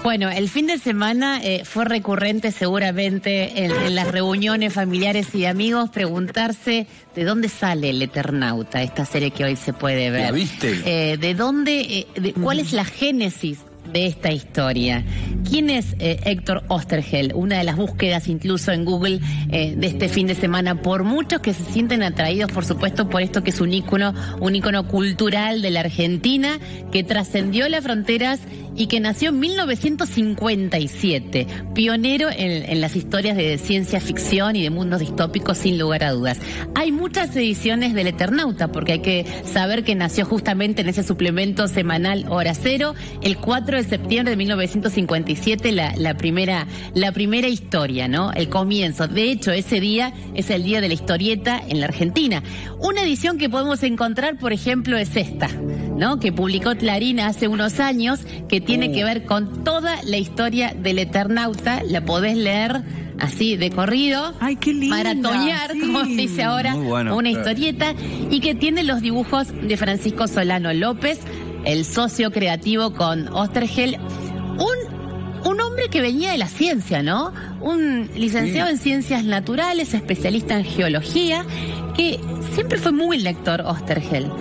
Bueno, el fin de semana fue recurrente seguramente en las reuniones familiares y de amigos preguntarse de dónde sale El Eternauta, esta serie que hoy se puede ver. ¿La viste? ¿De dónde, cuál es la génesis de esta historia? ¿Quién es Héctor Oesterhel? Una de las búsquedas incluso en Google de este fin de semana por muchos que se sienten atraídos, por supuesto, por esto que es un ícono cultural de la Argentina que trascendió las fronteras y que nació en 1957, pionero en las historias de ciencia ficción y de mundos distópicos sin lugar a dudas. Hay muchas ediciones del Eternauta porque hay que saber que nació justamente en ese suplemento semanal Hora Cero, el 4 de septiembre de 1957, la primera historia, ¿no? El comienzo. De hecho, ese día es el día de la historieta en la Argentina. Una edición que podemos encontrar, por ejemplo, es esta, ¿no? Que publicó Clarín hace unos años, que tiene que ver con toda la historia del Eternauta. La podés leer así de corrido. Ay, qué linda, maratonear, sí. como se dice ahora, bueno, una historieta, y que tiene los dibujos de Francisco Solano López, el socio creativo con Oesterhel, un hombre que venía de la ciencia, ¿no? Un licenciado en ciencias naturales, especialista en geología, que siempre fue muy lector Oesterhel.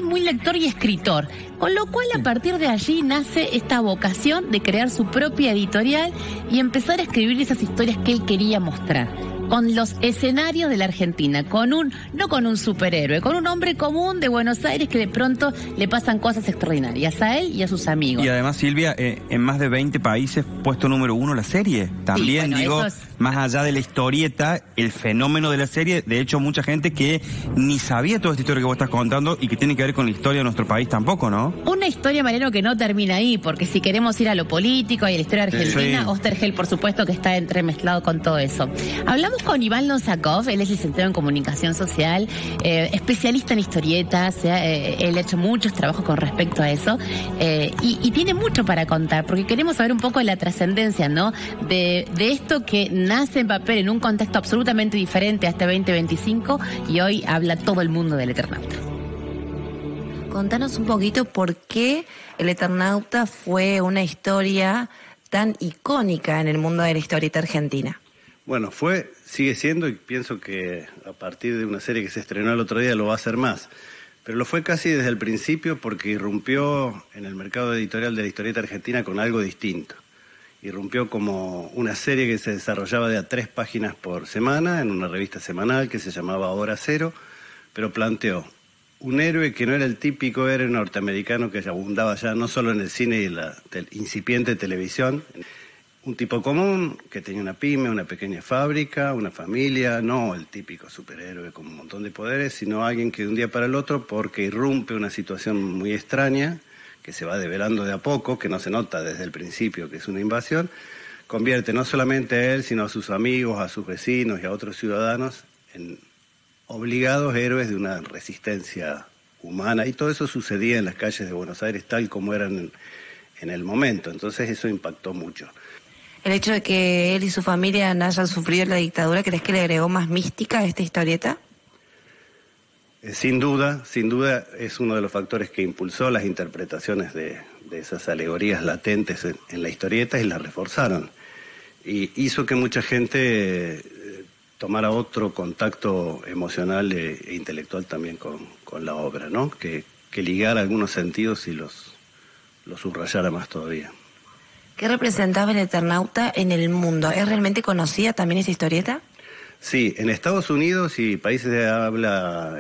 Muy lector y escritor, con lo cual a partir de allí nace esta vocación de crear su propia editorial y empezar a escribir esas historias que él quería mostrar, con los escenarios de la Argentina, no con un superhéroe, con un hombre común de Buenos Aires que de pronto le pasan cosas extraordinarias a él y a sus amigos. Y además, Silvia, en más de 20 países puesto número 1 la serie. También, sí, bueno, digo, más allá de la historieta, el fenómeno de la serie, de hecho mucha gente que ni sabía toda esta historia que vos estás contando y que tiene que ver con la historia de nuestro país tampoco, ¿no? Una historia, Mariano, que no termina ahí, porque si queremos ir a lo político y a la historia argentina, Sí. Oesterhel, por supuesto, que está entremezclado con todo eso. Hablamos con Iván Lonsakov, él es licenciado en comunicación social, especialista en historietas, él ha hecho muchos trabajos con respecto a eso, y tiene mucho para contar, porque queremos saber un poco de la trascendencia, ¿no? De esto que nace en papel en un contexto absolutamente diferente a este 2025, y hoy habla todo el mundo del Eternauta. Contanos un poquito por qué El Eternauta fue una historia tan icónica en el mundo de la historieta argentina. Bueno, sigue siendo, y pienso que a partir de una serie que se estrenó el otro día lo va a hacer más. Pero lo fue casi desde el principio porque irrumpió en el mercado editorial de la historieta argentina con algo distinto. Irrumpió como una serie que se desarrollaba de a 3 páginas por semana en una revista semanal que se llamaba Hora Cero, pero planteó un héroe que no era el típico héroe norteamericano que abundaba ya no solo en el cine y la incipiente televisión. Un tipo común que tenía una pyme, una pequeña fábrica, una familia, no el típico superhéroe con un montón de poderes, sino alguien que de un día para el otro, porque irrumpe una situación muy extraña, que se va develando de a poco, que no se nota desde el principio que es una invasión, convierte no solamente a él, sino a sus amigos, a sus vecinos y a otros ciudadanos en obligados héroes de una resistencia humana. Y todo eso sucedía en las calles de Buenos Aires tal como eran en el momento. Entonces eso impactó mucho. El hecho de que él y su familia hayan sufrido la dictadura, ¿crees que le agregó más mística a esta historieta? Sin duda es uno de los factores que impulsó las interpretaciones de esas alegorías latentes en la historieta y las reforzaron. Y hizo que mucha gente tomara otro contacto emocional e intelectual también con la obra, ¿no? Que ligara algunos sentidos y los subrayara más todavía. ¿Qué representaba El Eternauta en el mundo? ¿Es realmente conocida también esa historieta? Sí, en Estados Unidos y países de habla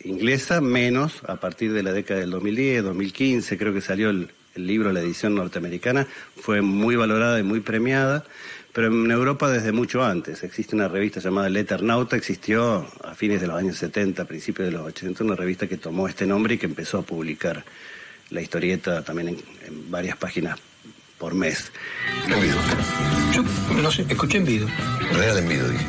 inglesa, menos, a partir de la década del 2010, 2015, creo que salió el libro, la edición norteamericana, fue muy valorada y muy premiada, pero en Europa desde mucho antes. Existe una revista llamada El Eternauta, existió a fines de los años 70, principios de los 80, una revista que tomó este nombre y que empezó a publicar la historieta también en varias páginas por mes. Envido. Yo no sé, escuché Envido. Real Envido, dije.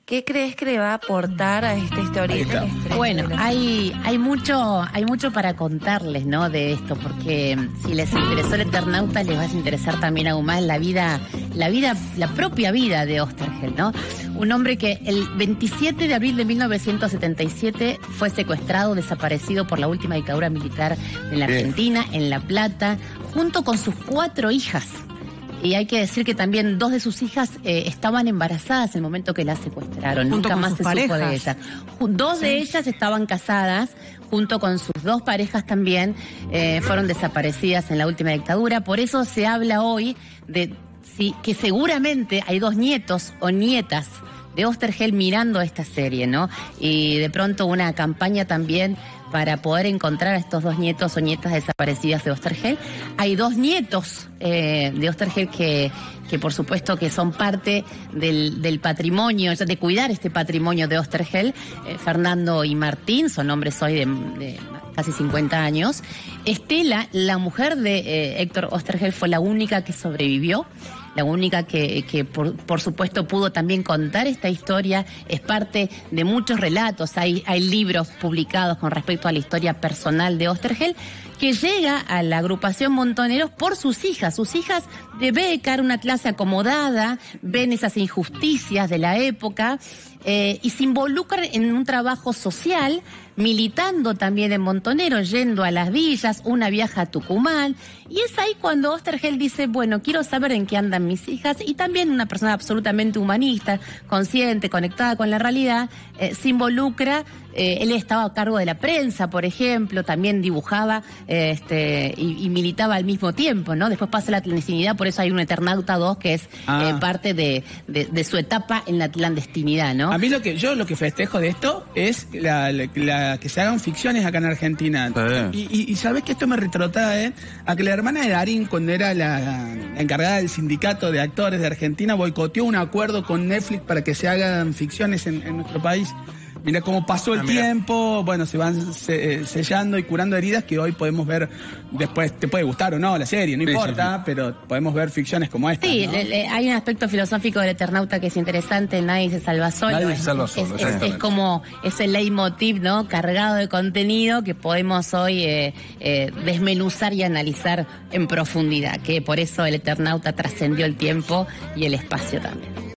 ¿Qué crees que le va a aportar a esta historieta? Bueno, hay mucho para contarles, ¿no? De esto, porque si les interesó El Eternauta, les va a interesar también aún más la propia vida de Oesterhel, ¿no? Un hombre que el 27 de abril de 1977 fue secuestrado, desaparecido por la última dictadura militar de la Argentina, en La Plata. junto con sus 4 hijas. Y hay que decir que también 2 de sus hijas estaban embarazadas en el momento que las secuestraron. Junto Nunca con más sus se supo de parejas. ellas. 2 de ellas estaban casadas, junto con sus 2 parejas también, fueron desaparecidas en la última dictadura. Por eso se habla hoy de que seguramente hay 2 nietos o nietas de Oesterheld mirando esta serie, ¿no? Y de pronto una campaña también para poder encontrar a estos 2 nietos o nietas desaparecidas de Oesterheld. Hay 2 nietos de Oesterheld que por supuesto que son parte del patrimonio, de cuidar este patrimonio de Oesterheld. Fernando y Martín son hombres hoy de casi 50 años. Estela, la mujer de Héctor Oesterheld, fue la única que sobrevivió. La única que por supuesto pudo también contar esta historia, es parte de muchos relatos, hay libros publicados con respecto a la historia personal de Oesterheld, que llega a la agrupación Montoneros por sus hijas de Béccar, una clase acomodada, ven esas injusticias de la época y se involucran en un trabajo social, militando también en Montoneros, yendo a las villas, una viaja a Tucumán, y es ahí cuando Oesterheld dice, bueno, quiero saber en qué andan mis hijas, y también una persona absolutamente humanista, consciente, conectada con la realidad, se involucra. Él estaba a cargo de la prensa, por ejemplo, también dibujaba y militaba al mismo tiempo, ¿no? Después pasa la clandestinidad, por eso hay un Eternauta 2 que es parte de su etapa en la clandestinidad, ¿no? A mí lo que festejo de esto es que se hagan ficciones acá en Argentina. Y sabés que esto me retrotrae a que la hermana de Darín, cuando era la encargada del sindicato de actores de Argentina, boicoteó un acuerdo con Netflix para que se hagan ficciones en nuestro país. Mira cómo pasó el tiempo, bueno, se van sellando y curando heridas que hoy podemos ver después. Te puede gustar o no la serie, no importa, pero podemos ver ficciones como esta. Sí, ¿no? Hay un aspecto filosófico del Eternauta que es interesante, nadie se salva solo. Nadie se salva solo, es como ese leitmotiv, ¿no? Cargado de contenido que podemos hoy desmenuzar y analizar en profundidad, que por eso el Eternauta trascendió el tiempo y el espacio también.